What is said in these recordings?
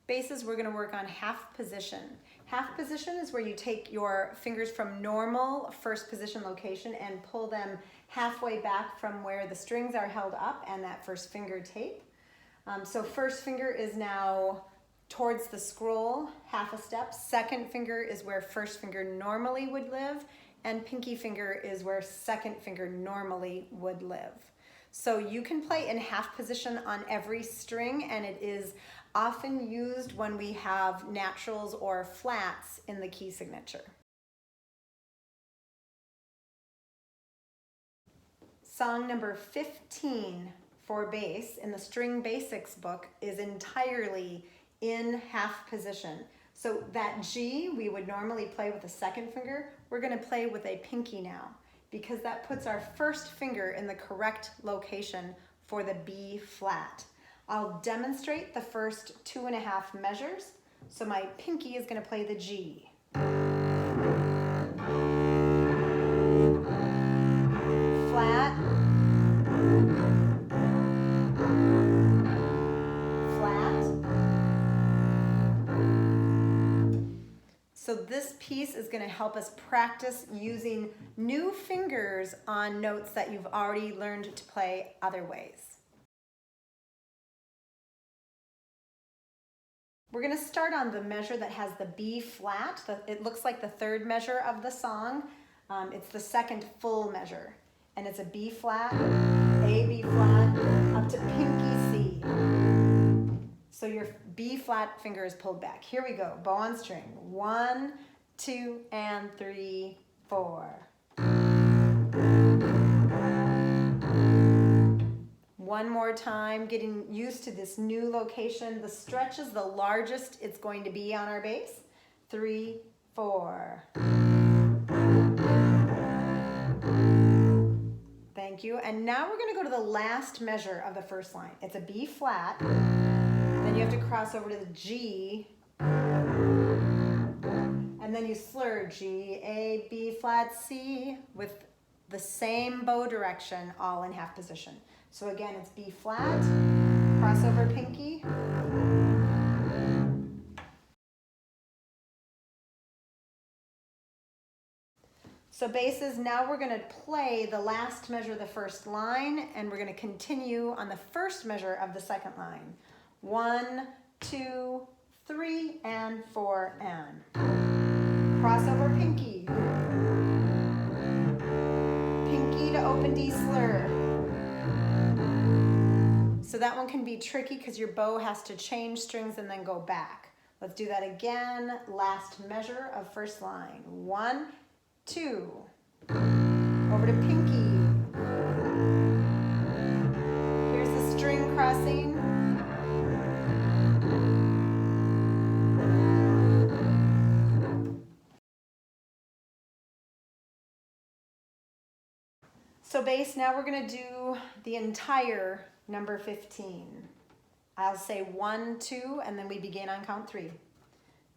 Basses, we're going to work on half position. Half position is where you take your fingers from normal first position location and pull them halfway back from where the strings are held up and that first finger tape. So first finger is now towards the scroll, half a step. Second finger is where first finger normally would live, and pinky finger is where second finger normally would live. So you can play in half position on every string, and it is often used when we have naturals or flats in the key signature. Song number 15 for bass in the String Basics book is entirely in half position. So that G we would normally play with the second finger, we're going to play with a pinky now, because that puts our first finger in the correct location for the B flat. I'll demonstrate the first 2.5 measures. So my pinky is going to play the G. Flat. Flat. So this piece is going to help us practice using new fingers on notes that you've already learned to play other ways. We're going to start on the measure that has the B flat. It looks like the third measure of the song. It's the second full measure. And it's a B flat, A, B flat, up to pinky C. So your B flat finger is pulled back. Here we go, bow on string. 1, 2, and 3, 4. One more time, getting used to this new location. The stretch is the largest it's going to be on our bass. 3, 4. Thank you. And now we're going to go to the last measure of the first line. It's a B flat. Then you have to cross over to the G. And then you slur G, A, B flat, C with the same bow direction, all in half position. So again, it's B flat, crossover pinky. So basses, now we're going to play the last measure of the first line, and we're going to continue on the first measure of the second line. 1, 2, 3, and 4, and. Crossover pinky. Pinky to open D slur. So that one can be tricky because your bow has to change strings and then go back. Let's do that again. Last measure of first line. 1, 2. Over to pinky. Here's the string crossing. So bass, now we're going to do the entire number 15. I'll say 1, 2, and then we begin on count 3.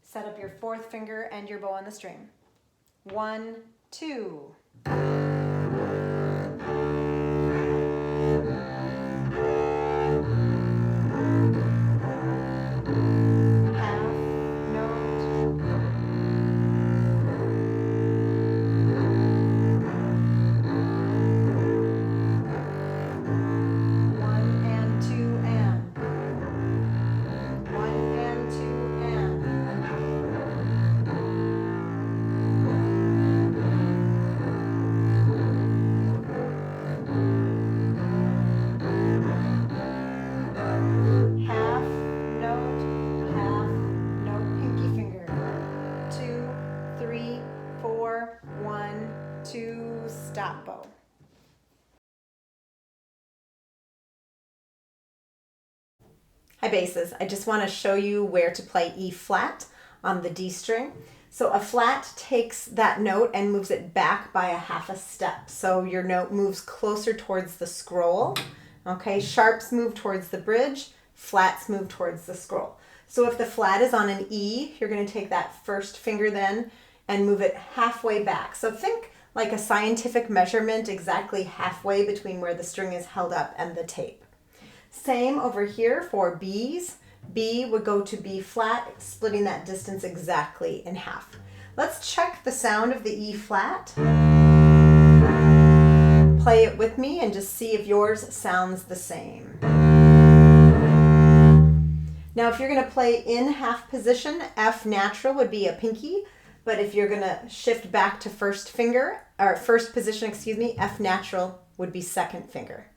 Set up your fourth finger and your bow on the string. 1, 2. Stop bow. Hi basses, I just want to show you where to play E flat on the D string. So a flat takes that note and moves it back by a half a step. So your note moves closer towards the scroll. Okay, sharps move towards the bridge, flats move towards the scroll. So if the flat is on an E, you're going to take that first finger then and move it halfway back. So think like a scientific measurement, exactly halfway between where the string is held up and the tape. Same over here for B's. B would go to B flat, splitting that distance exactly in half. Let's check the sound of the E flat. Play it with me and just see if yours sounds the same. Now if you're going to play in half position, F natural would be a pinky, but if you're going to shift back to first position, F natural would be second finger.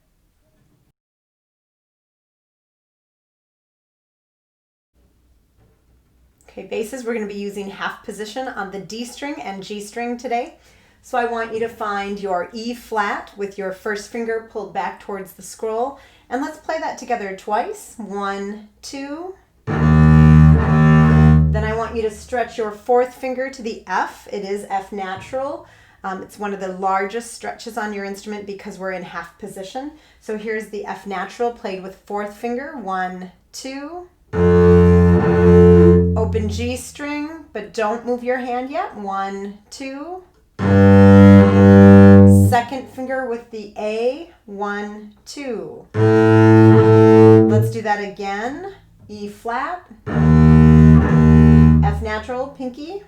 Okay, basses, we're going to be using half position on the D string and G string today. So I want you to find your E flat with your first finger pulled back towards the scroll. And let's play that together twice. 1, 2. Then I want you to stretch your fourth finger to the F. It is F natural. It's one of the largest stretches on your instrument because we're in half position. So here's the F natural played with fourth finger. 1, 2. Open G string, but don't move your hand yet. 1, 2. Second finger with the A. 1, 2. Let's do that again. E flat. F natural, pinky.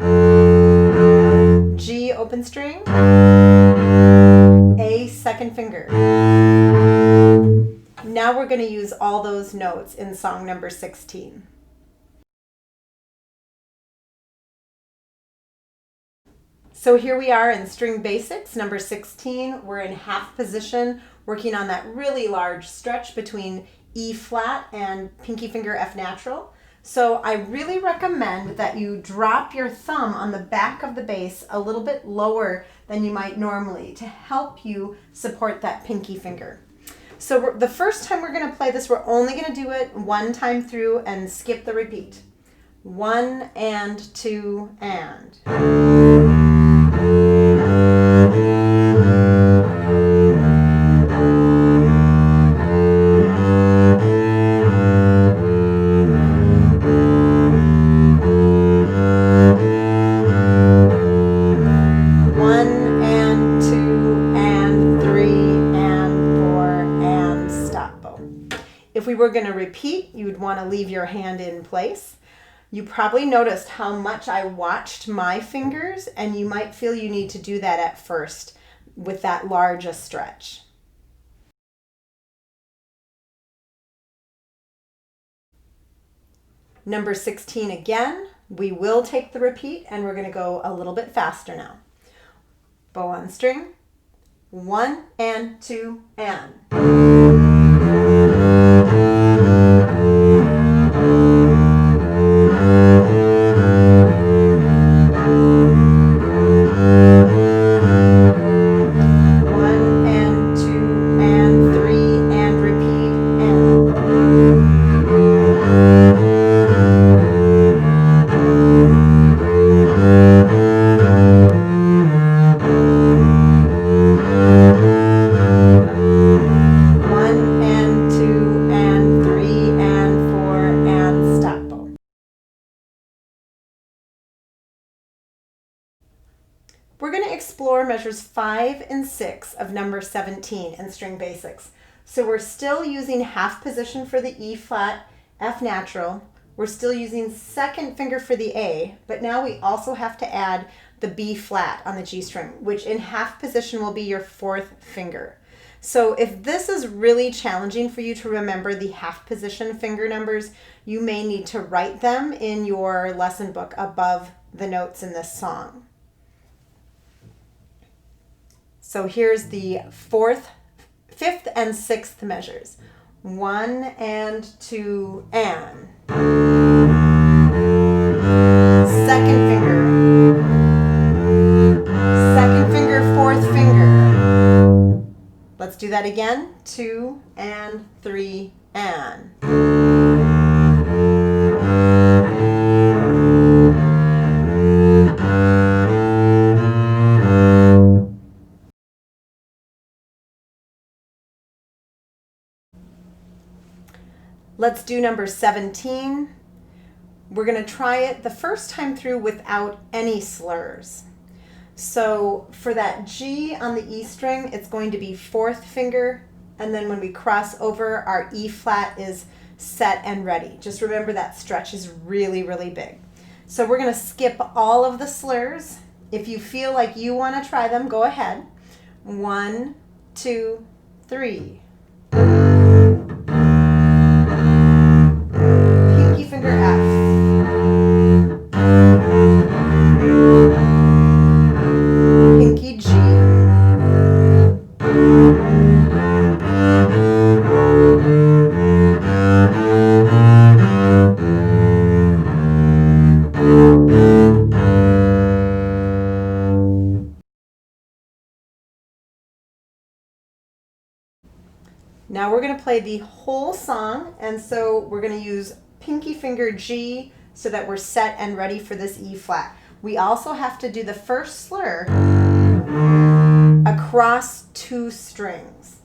G open string. A second finger. Now we're going to use all those notes in song number 16. So here we are in string basics, number 16. We're in half position, working on that really large stretch between E flat and pinky finger F natural. So I really recommend that you drop your thumb on the back of the bass a little bit lower than you might normally to help you support that pinky finger. So the first time we're going to play this, we're only going to do it one time through and skip the repeat. 1 and 2 and. If we were going to repeat, you would want to leave your hand in place. You probably noticed how much I watched my fingers, and you might feel you need to do that at first with that large a stretch. Number 16 again, we will take the repeat and we're going to go a little bit faster now. Bow on string, 1 and 2 and. We're going to explore measures 5 and 6 of number 17 in string basics. So we're still using half position for the E flat, F natural. We're still using second finger for the A, but now we also have to add the B flat on the G string, which in half position will be your fourth finger. So if this is really challenging for you to remember the half position finger numbers, you may need to write them in your lesson book above the notes in this song. So here's the fourth, fifth, and sixth measures. 1 and 2 and. Second finger. Second finger, fourth finger. Let's do that again. 2 and 3 and. Let's do number 17. We're going to try it the first time through without any slurs. So for that G on the E string, it's going to be fourth finger, and then when we cross over, our E flat is set and ready. Just remember that stretch is really, really big. So we're going to skip all of the slurs. If you feel like you want to try them, go ahead. 1, 2, 3. Pinky finger F. Pinky G. Now we're going to play the whole song, and so we're going to use pinky finger G so that we're set and ready for this E flat. We also have to do the first slur across 2 strings.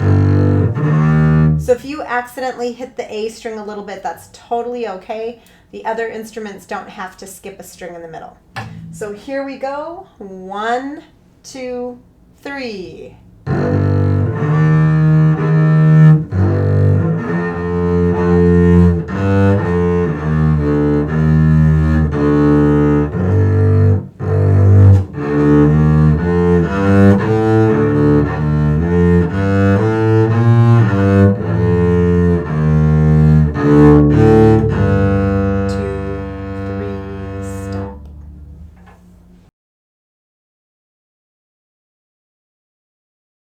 So if you accidentally hit the A string a little bit, that's totally okay. The other instruments don't have to skip a string in the middle. So here we go. 1, 2, 3.